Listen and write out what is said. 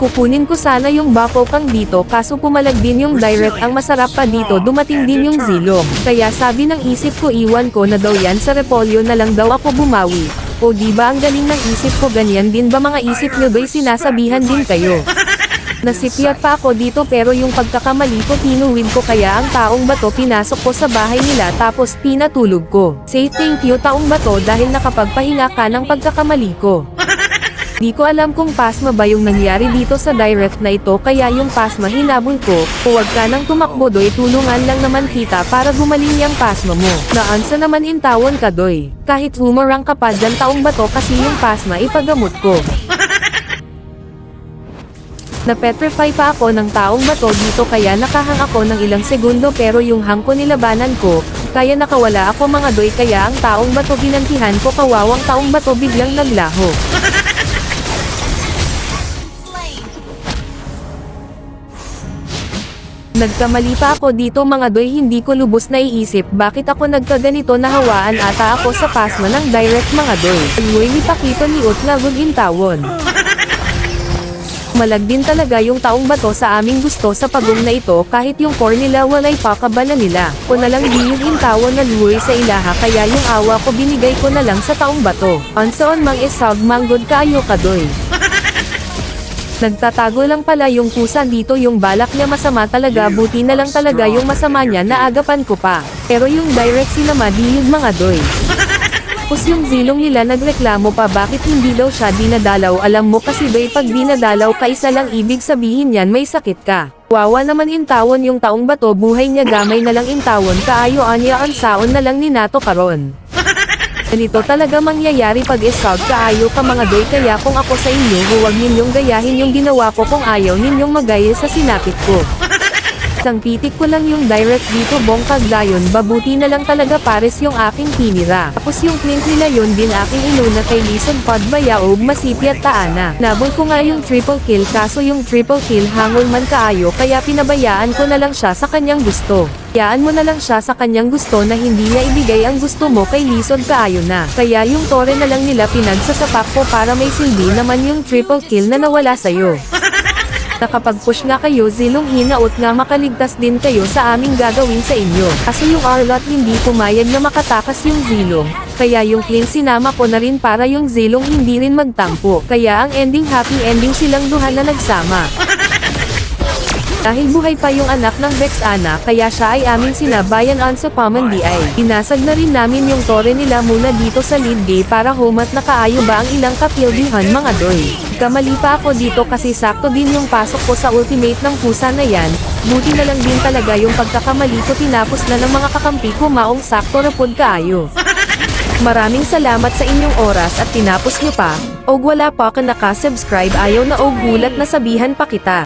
Kukunin ko sana yung Bapokang dito kaso pumalag din yung direct, ang masarap pa dito dumating din yung Zilong. Kaya sabi ng isip ko iwan ko na daw yan sa repolyo na lang daw ako bumawi. O diba ang galing ng isip ko, ganyan din ba mga isip nyo ba'y sinasabihan din kayo? Nasipyat pa ako dito pero yung pagkakamali ko tinuwid ko kaya ang taong bato pinasok ko sa bahay nila tapos pinatulog ko. Say thank you taong bato dahil nakapagpahinga ka ng pagkakamali ko. Di ko alam kung pasma ba yung nangyari dito sa direct na ito kaya yung pasma hinabol ko, huwag ka nang tumakbo doy, tulungan lang naman kita para gumaling yung pasma mo. Naansa naman intawon ka doy, kahit humarang ka pa dyan taong bato kasi yung pasma ipagamot ko. Napetrify pa ako ng taong bato dito kaya nakahang ako ng ilang segundo pero yung hang ko nilabanan ko, kaya nakawala ako mga doy kaya ang taong bato ginantihan ko, kawawang taong bato biglang naglaho. Nagkamali pa ako dito mga doy, hindi ko lubos naiisip bakit ako nagkaganito, nahawaan ata ako sa pasma ng direct mga doy. Alwoy ni Pakito liot na gugintawon. Malag din talaga yung taong bato sa aming gusto sa pagong na ito kahit yung core nila walay pakabala nila. Ko na lang di yung intawon na luwi sa ilaha kaya yung awa ko binigay ko na lang sa taong bato. Ansaon mang isag manggod kaayo kadoy. Nagtatago lang pala yung kusa dito, yung balak niya masama talaga, buti na lang talaga yung masama niya naagapan ko pa. Pero yung direct sila madiyog mga doy. Tapos yung Zilong nila nagreklamo pa bakit hindi daw siya dinadalaw, alam mo kasi doy pag dinadalaw ka isa lang ibig sabihin yan may sakit ka. Wawa naman intawon yung taong bato, buhay niya gamay na lang intawon kaayo anya ang saon na lang ni nato karon. Ganito talaga mangyayari pag isag kaayo ka mga doy kaya kung ako sa inyo huwag ninyong gayahin yung ginawa ko kung ayaw ninyong magaya sa sinapit ko. Isang pitik ko lang yung direct dito bongkag layon, babuti na lang talaga pares yung aking tinira. Tapos yung clink nila yun din aking inuna kay Lison Padbayaob masipyat taana. Nabol ko nga yung triple kill kaso yung triple kill hangol man kaayo kaya pinabayaan ko na lang siya sa kanyang gusto. Hayaan mo na lang siya sa kanyang gusto na hindi niya ibigay ang gusto mo kay Lison kaayo na. Kaya yung tore na lang nila pinagsasapak ko para may silbi naman yung triple kill na nawala sayo. Nakapag-push nga kayo Zilong, hinaot nga makaligtas din kayo sa aming gagawin sa inyo. Kasi yung Arlot hindi pumayag na makatakas yung Zilong, kaya yung clean sinama ko na rin para yung Zilong hindi rin magtampo. Kaya ang ending happy ending silang duha na nagsama. Dahil buhay pa yung anak ng Vexana kaya siya ay aming sinabayan on sa Paman DI. Inasag na rin namin yung tore nila muna dito sa lead day para humat na kaayo ba ang ilang kapildihan mga doy. Kamali pa ako dito kasi sakto din yung pasok ko sa ultimate ng pusa na yan, buti na lang din talaga yung pagkakamali ko, tinapos na ng mga kakampi ko maong sakto rapod kaayo. Maraming salamat sa inyong oras at tinapos nyo pa, og wala pa ka nakasubscribe ayaw na og gulat na sabihan pa kita.